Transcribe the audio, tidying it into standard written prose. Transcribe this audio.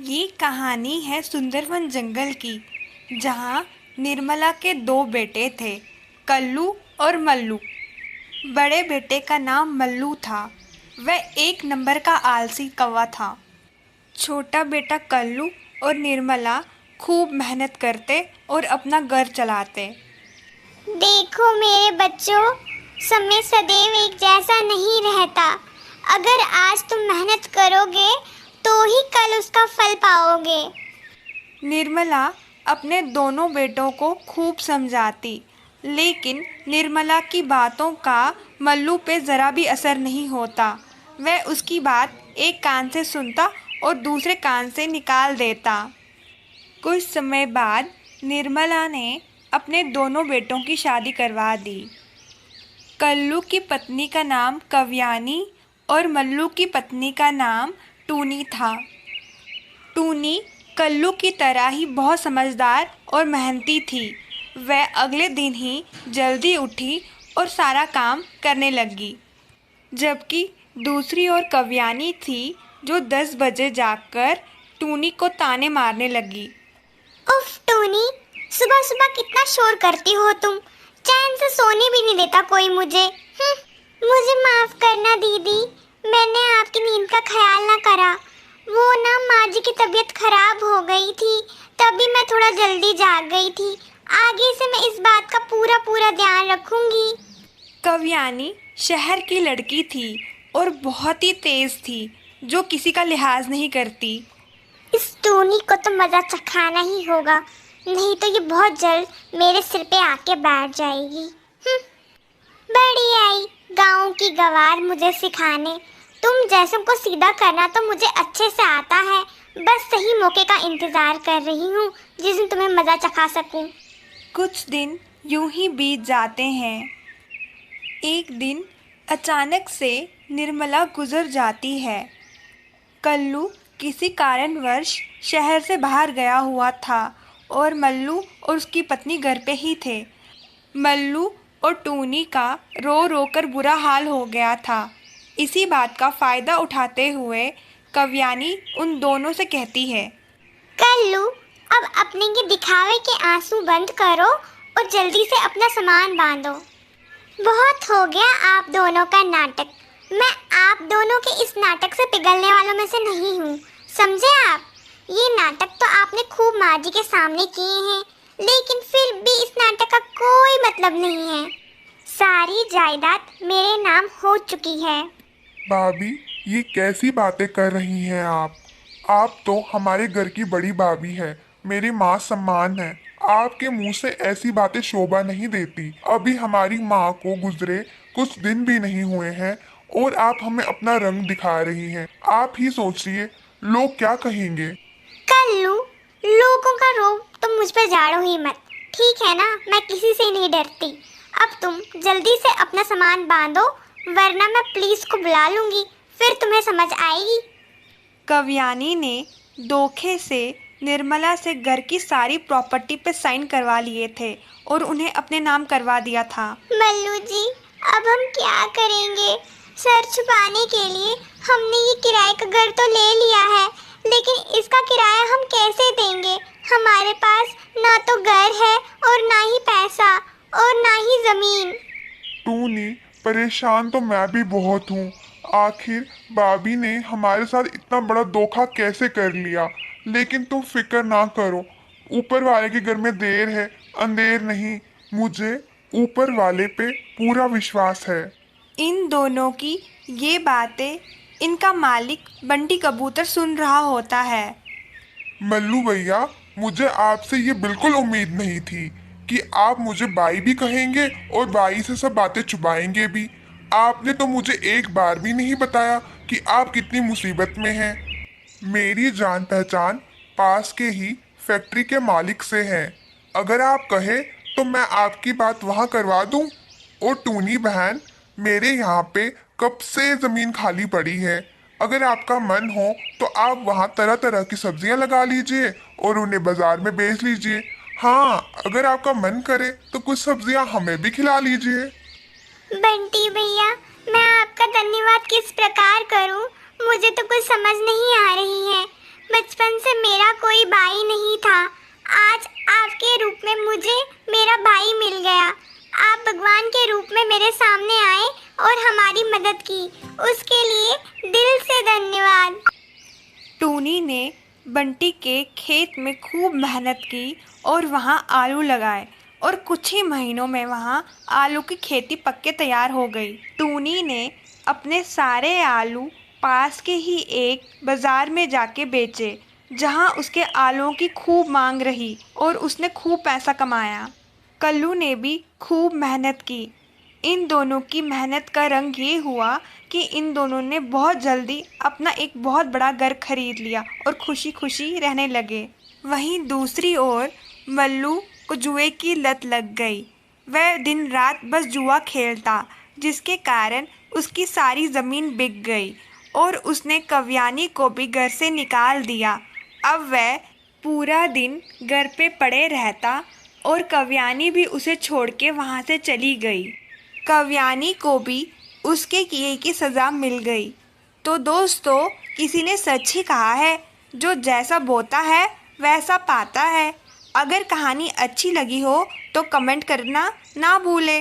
ये कहानी है सुंदरवन जंगल की, जहाँ निर्मला के दो बेटे थे, कल्लू और मल्लू। बड़े बेटे का नाम मल्लू था। वह एक नंबर का आलसी कौवा था। छोटा बेटा कल्लू और निर्मला खूब मेहनत करते और अपना घर चलाते। देखो मेरे बच्चों, समय सदैव एक जैसा नहीं रहता। अगर आज तुम मेहनत करोगे तो ही कल उसका फल पाओगे। निर्मला अपने दोनों बेटों को खूब समझाती, लेकिन निर्मला की बातों का मल्लू पे ज़रा भी असर नहीं होता। वह उसकी बात एक कान से सुनता और दूसरे कान से निकाल देता। कुछ समय बाद निर्मला ने अपने दोनों बेटों की शादी करवा दी। कल्लू की पत्नी का नाम कव्यानी और मल्लू की पत्नी का नाम टूनी था। टूनी कल्लू की तरह ही बहुत समझदार और मेहनती थी। वह अगले दिन ही जल्दी उठी और सारा काम करने लगी, जबकि दूसरी ओर कव्यानी थी, जो 10 बजे जागकर टूनी को ताने मारने लगी। उफ टूनी, सुबह सुबह कितना शोर करती हो तुम। चैन से सोने भी नहीं देता कोई मुझे। मुझे माफ करना दीदी, मैंने आपकी नींद का ख्याल ना करा। वो ना माँ जी की तबीयत खराब हो गई थी, तभी मैं थोड़ा जल्दी जाग गई थी। आगे से मैं इस बात का पूरा पूरा ध्यान रखूंगी। कव्यानी शहर की लड़की थी और बहुत ही तेज थी, जो किसी का लिहाज नहीं करती। इस टूनी को तो मजा चखाना ही होगा, नहीं तो ये बहुत जल्द मेरे सिर पे आके बैठ जाएगी। बड़ी आई गाँव की गवार मुझे सिखाने। तुम जैसों को सीधा करना तो मुझे अच्छे से आता है। बस सही मौके का इंतजार कर रही हूँ, जिस दिन तुम्हें मजा चखा सकूं। कुछ दिन यूं ही बीत जाते हैं। एक दिन अचानक से निर्मला गुजर जाती है। कल्लू किसी कारणवश शहर से बाहर गया हुआ था और मल्लू और उसकी पत्नी घर पे ही थे। मल्लू और टूनी का रो रो कर बुरा हाल हो गया था। इसी बात का फ़ायदा उठाते हुए कव्यानी उन दोनों से कहती है, कल्लू, अब अपने के दिखावे के आंसू बंद करो और जल्दी से अपना सामान बांधो। बहुत हो गया आप दोनों का नाटक। मैं आप दोनों के इस नाटक से पिघलने वालों में से नहीं हूँ, समझे आप? ये नाटक तो आपने खूब माँ जी के सामने किए हैं, लेकिन फिर भी इस नाटक का कोई मतलब नहीं है। सारी जायदाद मेरे नाम हो चुकी है। भाभी, ये कैसी बातें कर रही हैं आप? आप तो हमारे घर की बड़ी भाभी है, मेरी माँ सम्मान है। आपके मुंह से ऐसी बातें शोभा नहीं देती। अभी हमारी माँ को गुजरे कुछ दिन भी नहीं हुए हैं और आप हमें अपना रंग दिखा रही हैं। आप ही सोचिए, लोग क्या कहेंगे? कल्लू, लोगों का रोब तुम मुझ पर झाड़ो ही मत, ठीक है ना? मैं किसी से नहीं डरती। अब तुम जल्दी से अपना सामान बांधो, वरना मैं पुलिस को बुला लूंगी, फिर तुम्हें समझ आएगी। कव्यानी ने धोखे से निर्मला से घर की सारी प्रॉपर्टी पे साइन करवा लिए थे और उन्हें अपने नाम करवा दिया था। मल्लू जी, अब हम क्या करेंगे? सर छुपाने के लिए हमने ये किराए का घर तो ले लिया है, लेकिन इसका किराया हम कैसे देंगे? हमारे पास ना तो घर है और ना ही पैसा और ना ही जमीन। टूनी, परेशान तो मैं भी बहुत हूँ। आखिर भाभी ने हमारे साथ इतना बड़ा धोखा कैसे कर लिया? लेकिन तुम फिक्र ना करो, ऊपर वाले के घर में देर है अंधेर नहीं। मुझे ऊपर वाले पे पूरा विश्वास है। इन दोनों की ये बातें इनका मालिक बंटी कबूतर सुन रहा होता है। मल्लू भैया, मुझे आपसे ये बिल्कुल उम्मीद नहीं थी कि आप मुझे भाई भी कहेंगे और भाई से सब बातें छुपाएंगे भी। आपने तो मुझे एक बार भी नहीं बताया कि आप कितनी मुसीबत में हैं। मेरी जान पहचान पास के ही फैक्ट्री के मालिक से है। अगर आप कहें तो मैं आपकी बात वहाँ करवा दूँ। और टूनी बहन, मेरे यहाँ पे कब से ज़मीन खाली पड़ी है। अगर आपका मन हो तो आप वहाँ तरह तरह की सब्जियाँ लगा लीजिए और उन्हें बाजार में बेच लीजिए। हाँ, अगर आपका मन करे तो कुछ सब्जियाँ हमें भी खिला लीजिए। बंटी भैया, मैं आपका धन्यवाद किस प्रकार करूं? मुझे तो कुछ समझ नहीं आ रही है। बचपन बचपन से मेरा कोई भाई नहीं था। आज आपके रूप में मुझे मेरा भाई मिल गया। आप भगवान के रूप में मेरे सामने आए और हमारी मदद की, उसके लिए दिल से धन्यवाद। टूनी ने बंटी के खेत में खूब मेहनत की और वहाँ आलू लगाए और कुछ ही महीनों में वहाँ आलू की खेती पक्के तैयार हो गई। टूनी ने अपने सारे आलू पास के ही एक बाज़ार में जाके बेचे, जहाँ उसके आलूओं की खूब मांग रही और उसने खूब पैसा कमाया। कल्लू ने भी खूब मेहनत की। इन दोनों की मेहनत का रंग ये हुआ कि इन दोनों ने बहुत जल्दी अपना एक बहुत बड़ा घर खरीद लिया और खुशी खुशी रहने लगे। वहीं दूसरी ओर मल्लू को जुए की लत लग गई। वह दिन रात बस जुआ खेलता, जिसके कारण उसकी सारी ज़मीन बिक गई और उसने कव्यानी को भी घर से निकाल दिया। अब वह पूरा दिन घर पे पड़े रहता और कव्यानी भी उसे छोड़ के वहाँ से चली गई। कव्यानी को भी उसके किए की सज़ा मिल गई। तो दोस्तों, किसी ने सच ही कहा है, जो जैसा बोता है वैसा पाता है। अगर कहानी अच्छी लगी हो तो कमेंट करना ना भूलें।